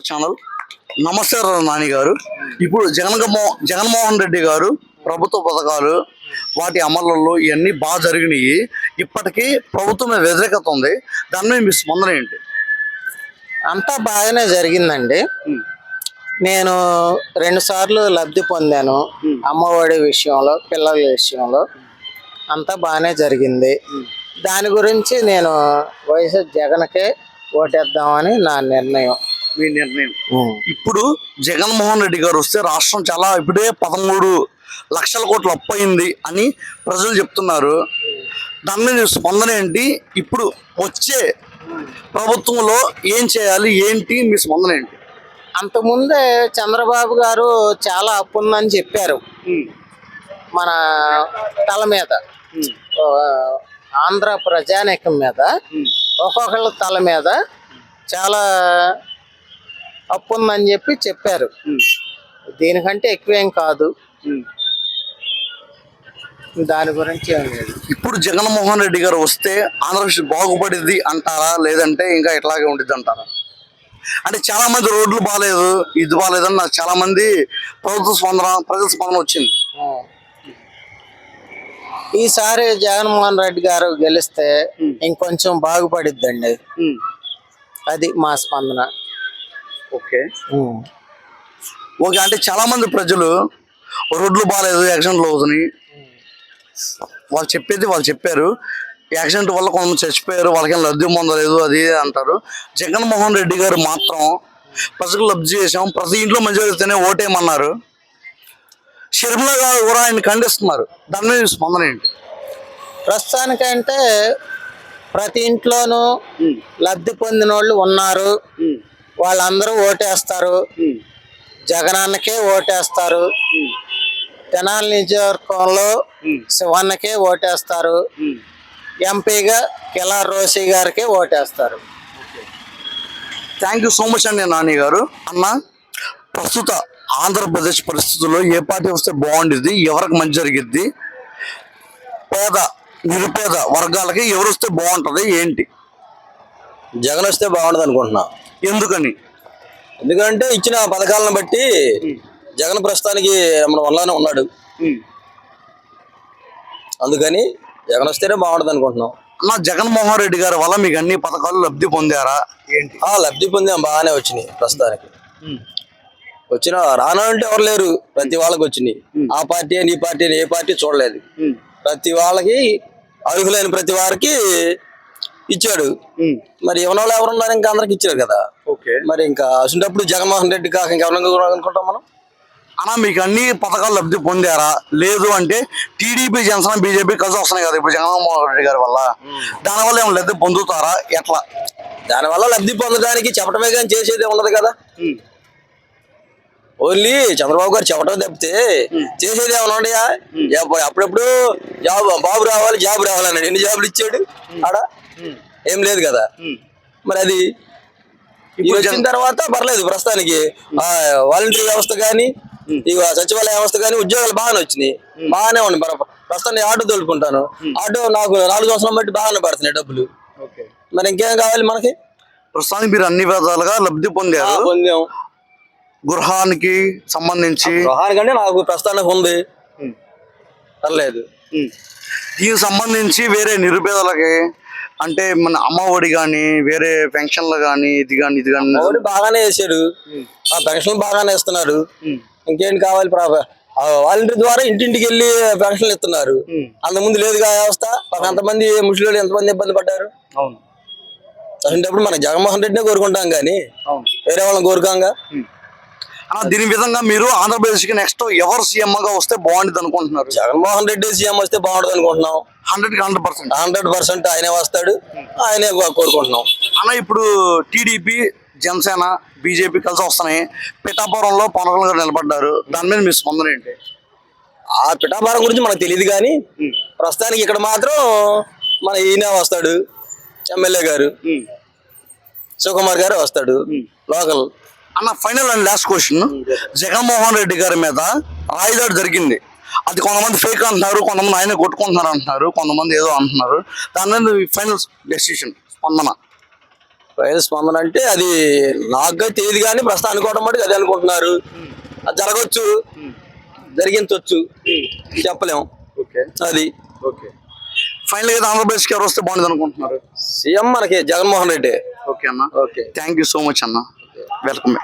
Channel. నమస్తే నాని గారు. ఇప్పుడు జగన్మోహన్ రెడ్డి గారు ప్రభుత్వ పథకాలు వాటి అమలులో ఇవన్నీ బాగా జరిగినాయి. ఇప్పటికీ ప్రభుత్వం మీద వ్యతిరేకత ఉంది. దాని మీద మీ స్పందన ఏంటి? అంతా బాగానే జరిగిందండి. నేను 2 సార్లు లబ్ధి పొందాను. అమ్మఒడి విషయంలో, పిల్లల విషయంలో అంతా బాగానే జరిగింది. దాని గురించి నేను వైఎస్ఆర్ జగన్కే ఓటేద్దామని నా నిర్ణయం. మీ నిర్ణయం. ఇప్పుడు జగన్మోహన్ రెడ్డి గారు వస్తే రాష్ట్రం చాలా ఇప్పుడే 13 లక్షల కోట్లు అప్పు అయింది అని ప్రజలు చెప్తున్నారు. దాని మీద స్పందన ఏంటి? ఇప్పుడు వచ్చే ప్రభుత్వంలో ఏం చేయాలి, ఏంటి మీ స్పందన ఏంటి? అంతకుముందే చంద్రబాబు గారు చాలా అప్పు ఉందని చెప్పారు మన తల మీద, ఆంధ్ర ప్రజానీకం మీద, ఒక్కొక్కళ్ళ తల మీద చాలా అప్పు ఉందని చెప్పారు. దీనికంటే ఎక్కువేం కాదు. దాని గురించి ఏం లేదు. ఇప్పుడు జగన్మోహన్ రెడ్డి గారు వస్తే ఆంధ్రప్రదేశ్ బాగుపడింది అంటారా, లేదంటే ఇంకా ఇట్లాగే ఉండిద్ది అంటారా? అంటే చాలా మంది రోడ్లు బాగాలేదు, ఇది బాగాలేదని నాకు చాలా మంది ప్రజల స్పందన వచ్చింది. ఈసారి జగన్మోహన్ రెడ్డి గారు గెలిస్తే ఇంకొంచెం బాగుపడిద్దండి. అది మా స్పందన. ఓకే. అంటే చాలా మంది ప్రజలు రోడ్లు బాగాలేదు, యాక్సిడెంట్లు అవుతున్నాయి, వాళ్ళు చెప్పారు. యాక్సిడెంట్ వల్ల కొంతమంది చచ్చిపోయారు, వాళ్ళకేం లబ్ధి పొందలేదు అది అంటారు. జగన్మోహన్ రెడ్డి గారు మాత్రం ప్రజలకు లబ్ధి చేసాం, ప్రతి ఇంట్లో మంచి జరిగితేనే ఓటేయమన్నారు. షర్మిల గారు కూడా ఆయన ఖండిస్తున్నారు. దాని మీద స్పందన ఏంటి? ప్రస్తుతానికంటే ప్రతి ఇంట్లోనూ లబ్ధి పొందిన వాళ్ళు ఉన్నారు. వాళ్ళందరూ ఓటేస్తారు, జగనన్నకే ఓటేస్తారు. తెనాలి నియోజకవర్గంలో శివన్నకే ఓటేస్తారు, ఎంపీగా కిలార్ రోషి గారికి ఓటేస్తారు. థ్యాంక్ యూ సో మచ్ అండి నాని గారు. అన్న, ప్రస్తుత ఆంధ్రప్రదేశ్ పరిస్థితుల్లో ఏ పార్టీ వస్తే బాగుండిద్ది, ఎవరికి మంచి జరిగిద్ది, పేద నిరుపేద వర్గాలకి ఎవరు వస్తే బాగుంటుంది, ఏంటి? జగన్ వస్తే బాగుంటుంది అనుకుంటున్నా. ఎందుకని? ఎందుకంటే ఇచ్చిన పథకాలను బట్టి జగన్ ప్రస్తుతానికి మన వల్లనే ఉన్నాడు. అందుకని జగన్ వస్తేనే బాగుంటుంది అనుకుంటున్నాం. అన్న, జగన్మోహన్ రెడ్డి గారి వల్ల మీకు అన్ని పథకాలు లబ్ధి పొందారా, ఏంటి? లబ్ధి పొందాం, బాగానే వచ్చినాయి. ప్రస్తుతానికి వచ్చిన రానంటే ఎవరు లేరు, ప్రతి వాళ్ళకి వచ్చినాయి. ఆ పార్టీ అని ఈ పార్టీ అని ఏ పార్టీ చూడలేదు. ప్రతి వాళ్ళకి అర్హులైన ప్రతి వారికి ఇచ్చాడు. మరి ఎవరి ఎవరున్నారు, ఇంకా అందరికి ఇచ్చారు కదా. మరి ఇంకా అసలు జగన్మోహన్ రెడ్డి కాక ఇంకెవరైనా అనుకుంటాం మనం. అన్న, మీకు అన్ని పథకాలు లబ్ధి పొందారా? లేదు అంటే టీడీపీ, జనసేన, బీజేపీ కలిసి వస్తున్నాయి కదా ఇప్పుడు జగన్మోహన్ రెడ్డి గారి వల్ల, దానివల్ల ఏమైనా లబ్ధి పొందుతారా, ఎట్లా? దానివల్ల లబ్ధి పొందడానికి చెప్పడమే కానీ చేసేది ఉండదు కదా. ఓన్లీ చంద్రబాబు గారు చెప్పడం తప్పితే చేసేది ఏమైనా ఉన్నాయా? అప్పుడప్పుడు బాబు రావాలి, జాబ్ రావాలన్నాడు. ఎన్ని జాబులు ఇచ్చాడు ఆడ? ఏం లేదు కదా. మరి అది వచ్చిన తర్వాత పర్లేదు. ప్రస్తుతానికి వాలంటరీ వ్యవస్థ కానీ, ఇక సచివాలయ వ్యవస్థ కానీ ఉద్యోగాలు బాగానే వచ్చినాయి, బాగానే ఉన్నాయి. ప్రస్తుతానికి ఆటో తోలుకుంటాను, ఆటో నాకు 4 సంవత్సరాలు బట్టి బాగానే పడుతున్నాయి డబ్బులు. మరి ఇంకేం కావాలి మనకి? ప్రస్తుతానికి మీరు అన్ని విధాలుగా లబ్ధి పొందారు. పొందాం. గృహానికి సంబంధించి గృహానికంటే నాకు ప్రస్తుతానికి ఉంది, పర్లేదు. దీనికి సంబంధించి వేరే నిరుపేదలకి అంటే మన అమ్మఒడి కానీ, వేరే పెన్షన్లు కానీ, ఇది కానీ బాగానే వేసాడు. ఆ పెన్షన్ బాగానే ఇస్తున్నారు. ఇంకేంటి కావాలి? వాలంటీర్ ద్వారా ఇంటింటికి వెళ్ళి పెన్షన్లు ఇస్తున్నారు. అంతకుముందు లేదుగా వ్యవస్థ. ఎంతమంది ముస్లింలు ఎంతమంది ఇబ్బంది పడ్డారు. అసలు మనం జగన్మోహన్ రెడ్డినే కోరుకుంటాం కానీ వేరే వాళ్ళని కోరుకాంగా. దీని విధంగా మీరు ఆంధ్రప్రదేశ్ కి నెక్స్ట్ ఎవరు సీఎం గా వస్తే బాగుంటుంది అనుకుంటున్నారు? జగన్మోహన్ రెడ్డి సీఎం వస్తే బాగుంటుంది అనుకుంటున్నాం. 100% ఆయనే వస్తాడు, ఆయనే కోరుకుంటున్నాం. అన్న, ఇప్పుడు టీడీపీ, జనసేన, బీజేపీ కలిసి వస్తున్నాయి. పిఠాపురంలో పవన్ కళ్యాణ్ గారు నిలబడ్డారు. దాని మీద మీ స్పందన ఏంటి? ఆ పిఠాపురం గురించి మనకు తెలియదు కానీ ప్రస్తుతానికి ఇక్కడ మాత్రం మన ఈయన వస్తాడు, ఎమ్మెల్యే గారు శివకుమార్ గారు వస్తాడు, లోకల్. అన్న, final and last question. Jaganmohan Reddy గారి మీద రాయిదాడి జరిగింది. అది కొంతమంది ఫేక్ అంటున్నారు, కొంతమంది ఆయన కొట్టుకుంటున్నారు అంటున్నారు, కొంతమంది ఏదో అంటున్నారు. దాని మీద ఫైనల్ డెసిషన్, స్పందన. ప్రజల స్పందన అంటే అది నాకు తెలియదు కానీ ప్రస్తుతం అనుకోవడం మటుకు అది అనుకుంటున్నారు. అది జరగవచ్చు, జరిగించవచ్చు, చెప్పలేం. ఓకే అది ఓకే ఫైనల్ గా ఆంధ్రప్రదేశ్కి ఎవరు వస్తే బాగుంటుంది అనుకుంటున్నారు? సీఎం మనకి జగన్మోహన్ రెడ్డి. ఓకే అన్న, okay. Thank you so much అన్న, వెల్కమ్.